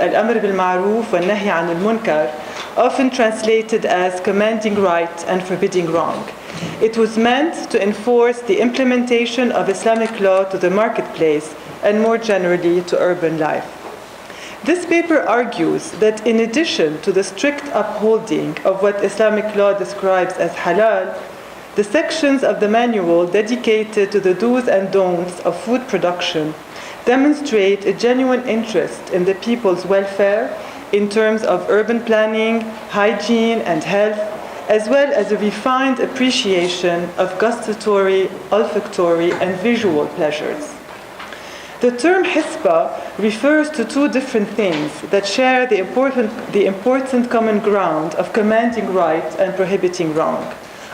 al-amr bil-maruf wa nahy an al-munkar, often translated as commanding right and forbidding wrong. It was meant to enforce the implementation of Islamic law to the marketplace and more generally to urban life. This paper argues that in addition to the strict upholding of what Islamic law describes as halal, the sections of the manual dedicated to the do's and don'ts of food production demonstrate a genuine interest in the people's welfare in terms of urban planning, hygiene, and health, as well as a refined appreciation of gustatory, olfactory, and visual pleasures. The term hisba refers to two different things that share the important common ground of commanding right and prohibiting wrong.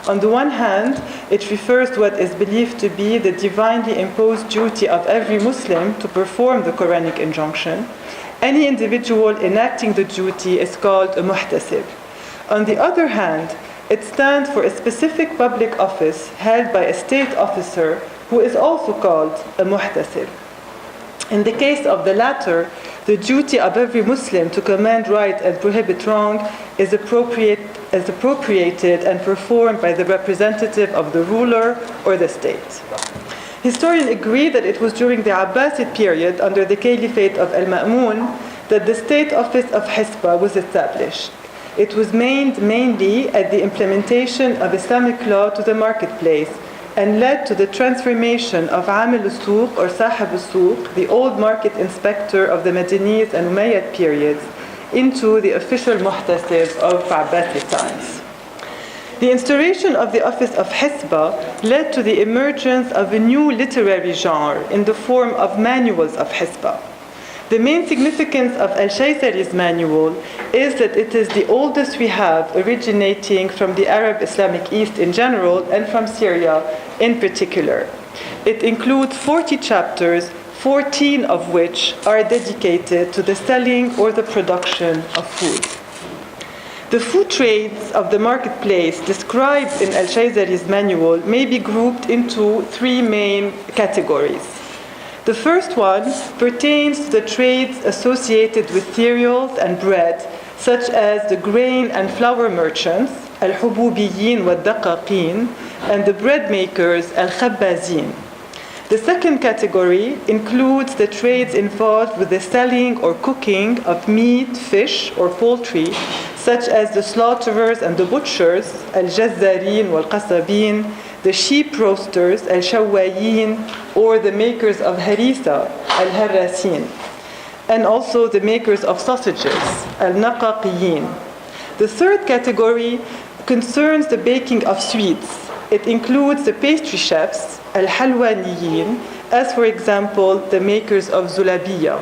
On the one hand, it refers to what is believed to be the divinely imposed duty of every Muslim to perform the qur'anic injunction. Any individual enacting the duty is called a muhtasib. On the other hand, it stands for a specific public office held by a state officer who is also called a muhtasib. In the case of the latter, the duty of every Muslim to command right and prohibit wrong is appropriated and performed by the representative of the ruler or the state. Historians agree that it was during the Abbasid period under the Caliphate of al-Ma'mun that the state office of hisba was established. It was aimed mainly at the implementation of Islamic law to the marketplace and led to the transformation of Amil al-Suq or Sahib al-Suq, the old market inspector of the Madinese and Umayyad periods, into the official muhtasib of Abbasid times. The instauration of the office of hisba led to the emergence of a new literary genre in the form of manuals of hisba. The main significance of al-Shayzari's manual is that it is the oldest we have, originating from the Arab Islamic East in general and from Syria in particular. It includes 40 chapters, 14 of which are dedicated to the selling or the production of food. The food trades of the marketplace described in al-Shayzari's manual may be grouped into three main categories. The first one pertains to the trades associated with cereals and bread, such as the grain and flour merchants, al-hububiyin wal-daqaqin, and the bread makers, al-khabbazin. The second category includes the trades involved with the selling or cooking of meat, fish, or poultry, such as the slaughterers and the butchers, al-jazzarin wal-qasabin, the sheep roasters, al-shawayin, or the makers of harisa, al-harrasin, and also the makers of sausages, al-naqaqiyin. The third category concerns the baking of sweets. It includes the pastry chefs, al-halwaniyin, as for example, the makers of Zulabiya.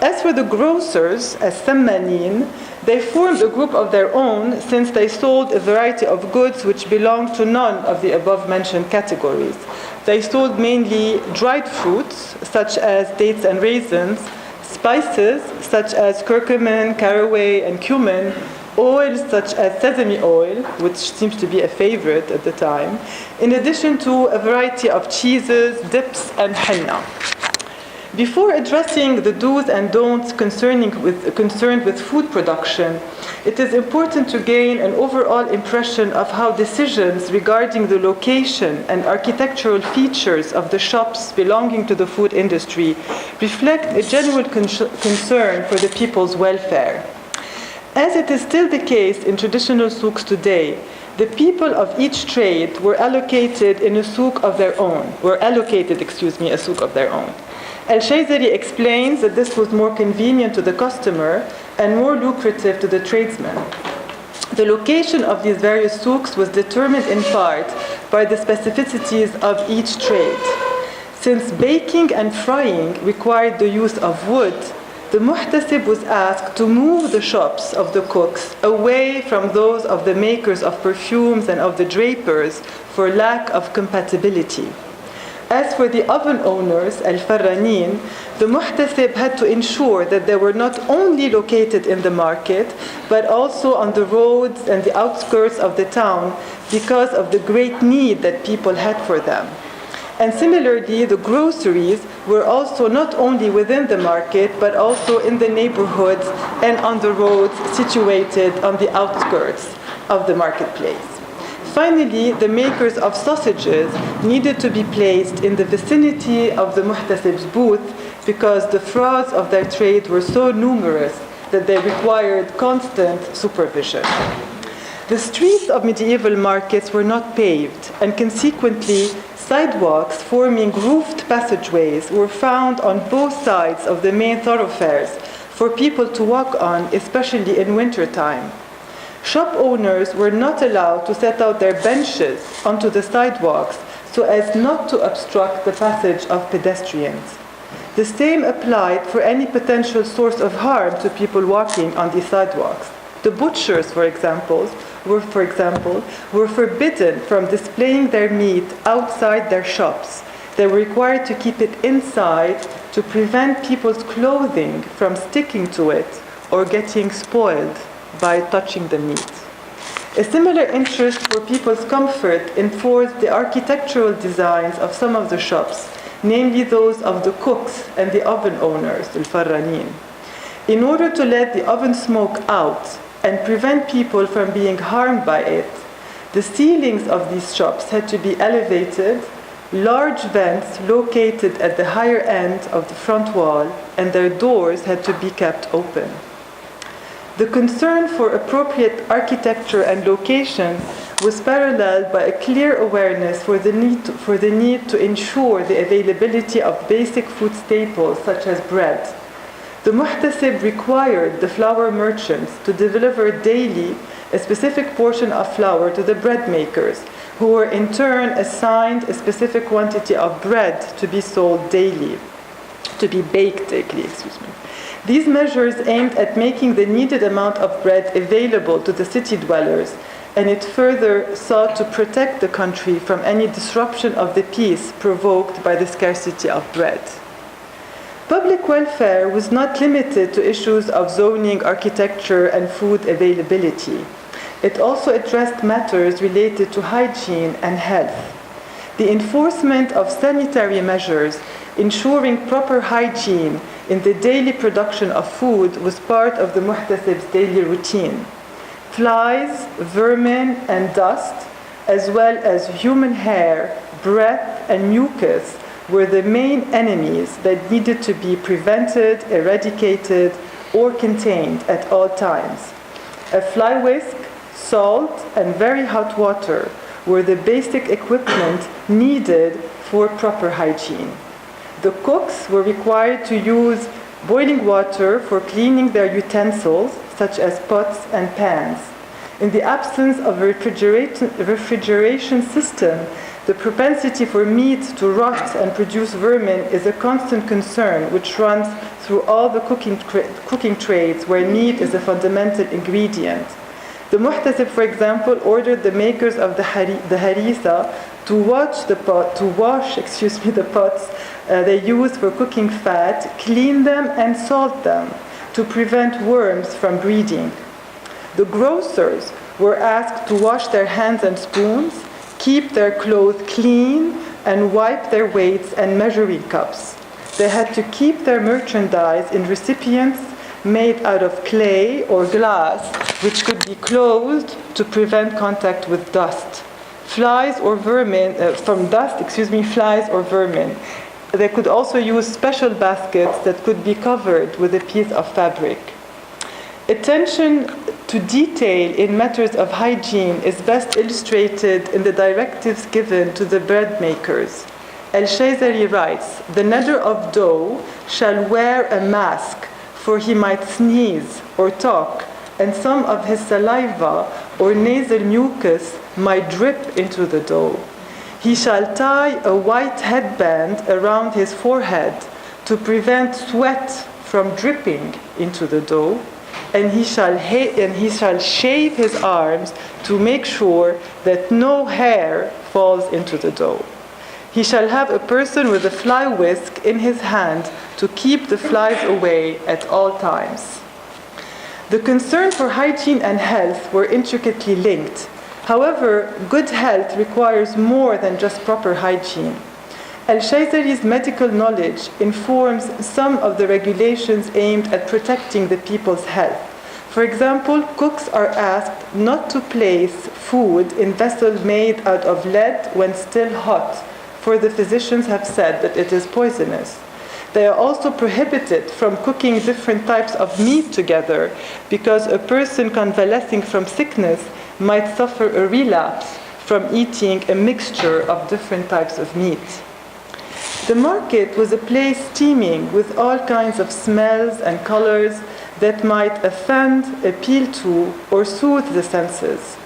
As for the grocers, as-sammanin, they formed a group of their own since they sold a variety of goods which belonged to none of the above-mentioned categories. They sold mainly dried fruits, such as dates and raisins, spices, such as curcumin, caraway, and cumin, oils such as sesame oil, which seems to be a favorite at the time, in addition to a variety of cheeses, dips, and henna. Before addressing the do's and don'ts concerned with food production, it is important to gain an overall impression of how decisions regarding the location and architectural features of the shops belonging to the food industry reflect a genuine concern for the people's welfare. As it is still the case in traditional souks today, the people of each trade were allocated a souk of their own. Al-Shayzari explains that this was more convenient to the customer and more lucrative to the tradesman. The location of these various souks was determined in part by the specificities of each trade. Since baking and frying required the use of wood, the muhtasib was asked to move the shops of the cooks away from those of the makers of perfumes and of the drapers for lack of compatibility. As for the oven owners, al-farranin, the muhtasib had to ensure that they were not only located in the market, but also on the roads and the outskirts of the town because of the great need that people had for them. And similarly, the groceries were also not only within the market, but also in the neighborhoods and on the roads situated on the outskirts of the marketplace. Finally, the makers of sausages needed to be placed in the vicinity of the muhtasib's booth because the frauds of their trade were so numerous that they required constant supervision. The streets of medieval markets were not paved, and consequently, sidewalks forming roofed passageways were found on both sides of the main thoroughfares for people to walk on, especially in wintertime. Shop owners were not allowed to set out their benches onto the sidewalks so as not to obstruct the passage of pedestrians. The same applied for any potential source of harm to people walking on these sidewalks. The butchers, for example, were forbidden from displaying their meat outside their shops. They were required to keep it inside to prevent people's clothing from sticking to it or getting spoiled by touching the meat. A similar interest for people's comfort enforced the architectural designs of some of the shops, namely those of the cooks and the oven owners, al-farranin. In order to let the oven smoke out and prevent people from being harmed by it, the ceilings of these shops had to be elevated, large vents located at the higher end of the front wall, and their doors had to be kept open. The concern for appropriate architecture and location was paralleled by a clear awareness for the need to ensure the availability of basic food staples such as bread. The muhtasib required the flour merchants to deliver daily a specific portion of flour to the bread makers, who were in turn assigned a specific quantity of bread to be sold daily, to be baked daily, These measures aimed at making the needed amount of bread available to the city dwellers, and it further sought to protect the country from any disruption of the peace provoked by the scarcity of bread. Public welfare was not limited to issues of zoning, architecture, and food availability. It also addressed matters related to hygiene and health. The enforcement of sanitary measures ensuring proper hygiene in the daily production of food was part of the muhtasib's daily routine. Flies, vermin, and dust, as well as human hair, breath, and mucus were the main enemies that needed to be prevented, eradicated, or contained at all times. A fly whisk, salt, and very hot water were the basic equipment needed for proper hygiene. The cooks were required to use boiling water for cleaning their utensils, such as pots and pans. In the absence of a refrigeration system, the propensity for meat to rot and produce vermin is a constant concern which runs through all the cooking trades where meat is a fundamental ingredient. The muhtasib, for example, ordered the makers of the Harisa to wash the pots they use for cooking fat, clean them and salt them to prevent worms from breeding. The grocers were asked to wash their hands and spoons, keep their clothes clean, and wipe their weights and measuring cups. They had to keep their merchandise in recipients made out of clay or glass, which could be closed to prevent contact with dust. Flies or vermin. They could also use special baskets that could be covered with a piece of fabric. Attention to detail in matters of hygiene is best illustrated in the directives given to the bread makers. Al-Shayzari writes, "The kneader of dough shall wear a mask, for he might sneeze or talk, and some of his saliva or nasal mucus might drip into the dough. He shall tie a white headband around his forehead to prevent sweat from dripping into the dough, and he shall shave his arms to make sure that no hair falls into the dough. He shall have a person with a fly whisk in his hand to keep the flies away at all times." The concern for hygiene and health were intricately linked. However, good health requires more than just proper hygiene. Al-Shayzari's medical knowledge informs some of the regulations aimed at protecting the people's health. For example, cooks are asked not to place food in vessels made out of lead when still hot, for the physicians have said that it is poisonous. They are also prohibited from cooking different types of meat together because a person convalescing from sickness might suffer a relapse from eating a mixture of different types of meat. The market was a place teeming with all kinds of smells and colors that might offend, appeal to, or soothe the senses.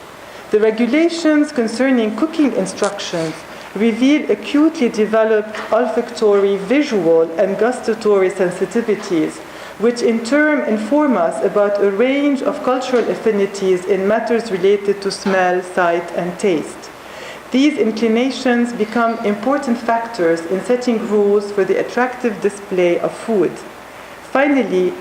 The regulations concerning cooking instructions reveal acutely developed olfactory, visual, and gustatory sensitivities, which in turn inform us about a range of cultural affinities in matters related to smell, sight, and taste. These inclinations become important factors in setting rules for the attractive display of food. Finally,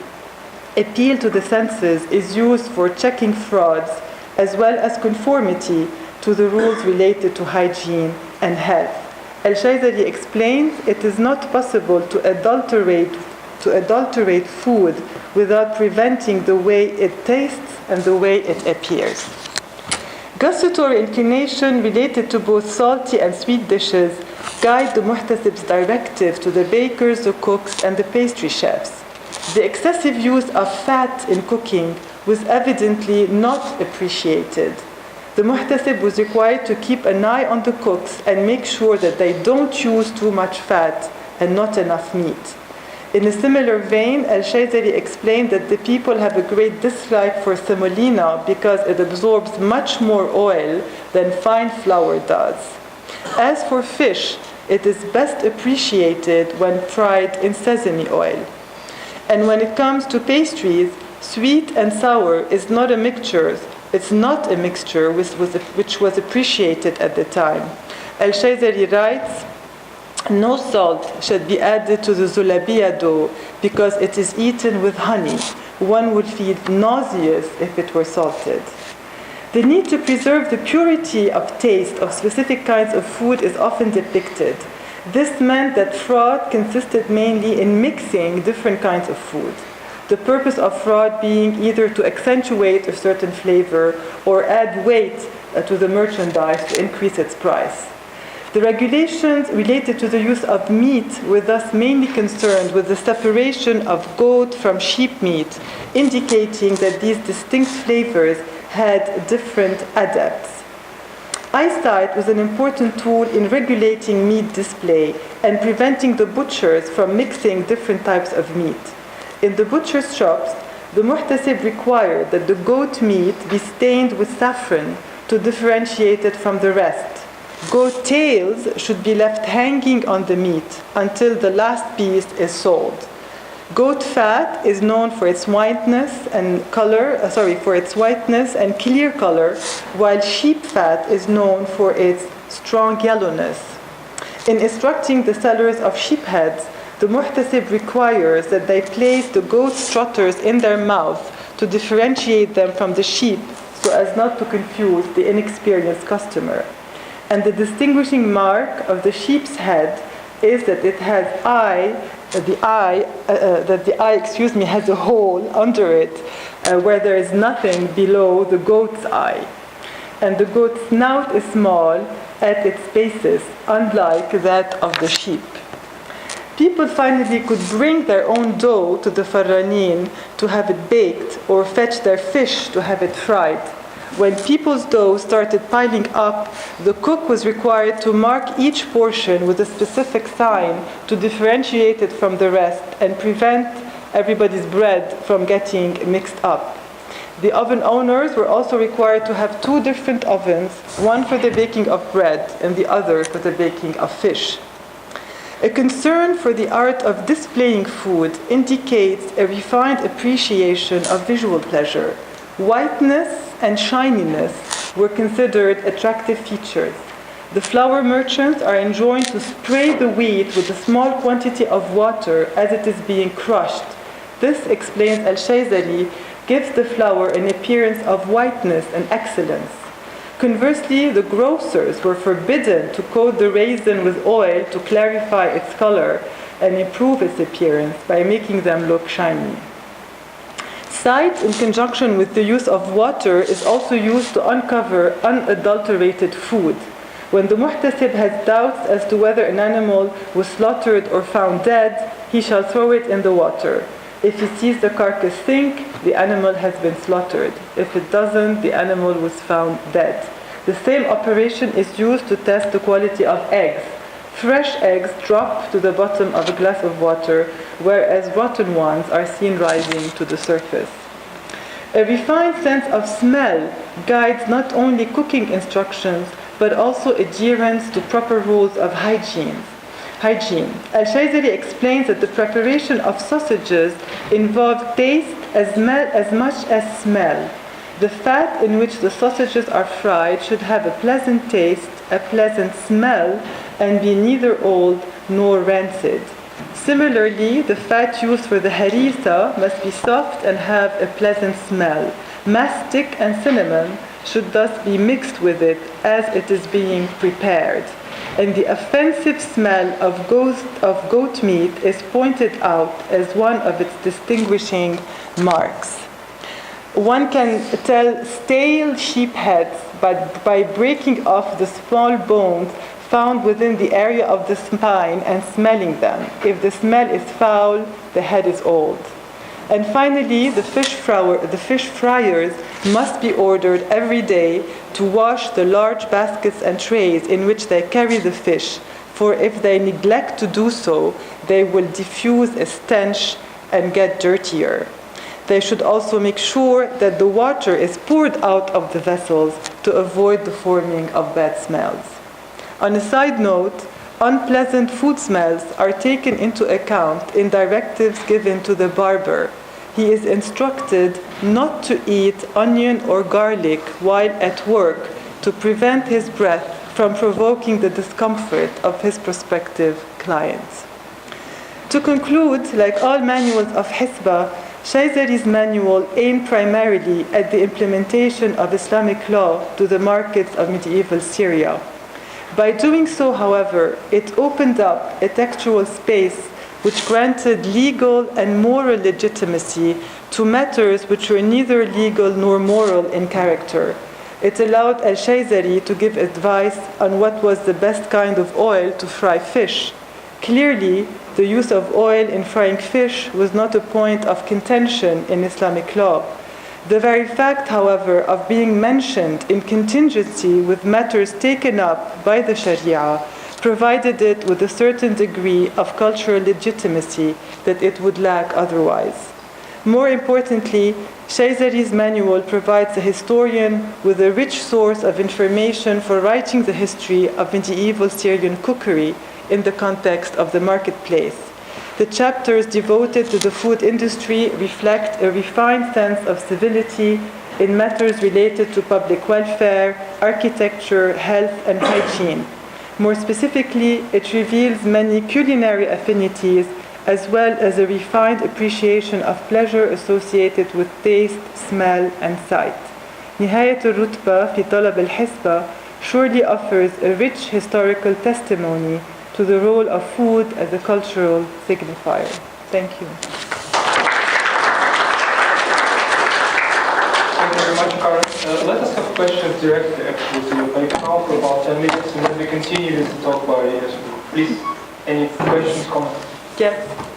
appeal to the senses is used for checking frauds as well as conformity to the rules related to hygiene and health. Al-Shayzari explains it is not possible to adulterate food without preventing the way it tastes and the way it appears. Gustatory inclination related to both salty and sweet dishes guide the muhtasib's directive to the bakers, the cooks, and the pastry chefs. The excessive use of fat in cooking was evidently not appreciated. The muhtasib was required to keep an eye on the cooks and make sure that they don't use too much fat and not enough meat. In a similar vein, al-Shayzari explained that the people have a great dislike for semolina because it absorbs much more oil than fine flour does. As for fish, it is best appreciated when fried in sesame oil. And when it comes to pastries, sweet and sour is not a mixture. It's not a mixture which was appreciated at the time. Al-Shayzari writes, no salt should be added to the Zulabiya dough because it is eaten with honey. One would feel nauseous if it were salted. The need to preserve the purity of taste of specific kinds of food is often depicted. This meant that fraud consisted mainly in mixing different kinds of food. The purpose of fraud being either to accentuate a certain flavor or add weight to the merchandise to increase its price. The regulations related to the use of meat were thus mainly concerned with the separation of goat from sheep meat, indicating that these distinct flavors had different adepts. Eyesight was an important tool in regulating meat display and preventing the butchers from mixing different types of meat. In the butcher's shops, the muhtasib required that the goat meat be stained with saffron to differentiate it from the rest. Goat tails should be left hanging on the meat until the last piece is sold. Goat fat is known for its whiteness and clear color, while sheep fat is known for its strong yellowness. In instructing the sellers of sheep heads, the muhtasib requires that they place the goat trotters in their mouth to differentiate them from the sheep so as not to confuse the inexperienced customer. And the distinguishing mark of the sheep's head is that it has the eye has a hole under it where there is nothing below the goat's eye. And the goat's snout is small at its basis, unlike that of the sheep. People finally could bring their own dough to the farranin to have it baked or fetch their fish to have it fried. When people's dough started piling up, the cook was required to mark each portion with a specific sign to differentiate it from the rest and prevent everybody's bread from getting mixed up. The oven owners were also required to have two different ovens, one for the baking of bread and the other for the baking of fish. A concern for the art of displaying food indicates a refined appreciation of visual pleasure. Whiteness and shininess were considered attractive features. The flour merchants are enjoined to spray the wheat with a small quantity of water as it is being crushed. This, explains al-Shayzari, gives the flour an appearance of whiteness and excellence. Conversely, the grocers were forbidden to coat the raisin with oil to clarify its color and improve its appearance by making them look shiny. Cite, in conjunction with the use of water, is also used to uncover unadulterated food. When the muhtasib has doubts as to whether an animal was slaughtered or found dead, he shall throw it in the water. If he sees the carcass sink, the animal has been slaughtered. If it doesn't, the animal was found dead. The same operation is used to test the quality of eggs. Fresh eggs drop to the bottom of a glass of water, whereas rotten ones are seen rising to the surface. A refined sense of smell guides not only cooking instructions, but also adherence to proper rules of hygiene. Al-Shayzari explains that the preparation of sausages involves taste as much as smell. The fat in which the sausages are fried should have a pleasant taste, a pleasant smell, and be neither old nor rancid. Similarly, the fat used for the harisa must be soft and have a pleasant smell. Mastic and cinnamon should thus be mixed with it as it is being prepared. And the offensive smell of goat meat is pointed out as one of its distinguishing marks. One can tell stale sheep heads by breaking off the small bones found within the area of the spine and smelling them. If the smell is foul, the head is old. And finally, the fish fryers must be ordered every day to wash the large baskets and trays in which they carry the fish, for if they neglect to do so, they will diffuse a stench and get dirtier. They should also make sure that the water is poured out of the vessels to avoid the forming of bad smells. On a side note, unpleasant food smells are taken into account in directives given to the barber. He is instructed not to eat onion or garlic while at work to prevent his breath from provoking the discomfort of his prospective clients. To conclude, like all manuals of hisba, Shayzari's manual aimed primarily at the implementation of Islamic law to the markets of medieval Syria. By doing so, however, it opened up a textual space which granted legal and moral legitimacy to matters which were neither legal nor moral in character. It allowed al-Shayzari to give advice on what was the best kind of oil to fry fish. Clearly, the use of oil in frying fish was not a point of contention in Islamic law. The very fact, however, of being mentioned in contingency with matters taken up by the Sharia provided it with a certain degree of cultural legitimacy that it would lack otherwise. More importantly, Shayzari's manual provides the historian with a rich source of information for writing the history of medieval Syrian cookery in the context of the marketplace. The chapters devoted to the food industry reflect a refined sense of civility in matters related to public welfare, architecture, health, and hygiene. More specifically, it reveals many culinary affinities as well as a refined appreciation of pleasure associated with taste, smell, and sight. نهاية الرتبة في طلب الحسبة surely offers a rich historical testimony to the role of food as a cultural signifier. Thank you. Thank you very much, Karen. Let us have questions directly to you. I count for about 10 minutes and then we continue with the talk by Yasmin. Please, any questions, comments? Yes.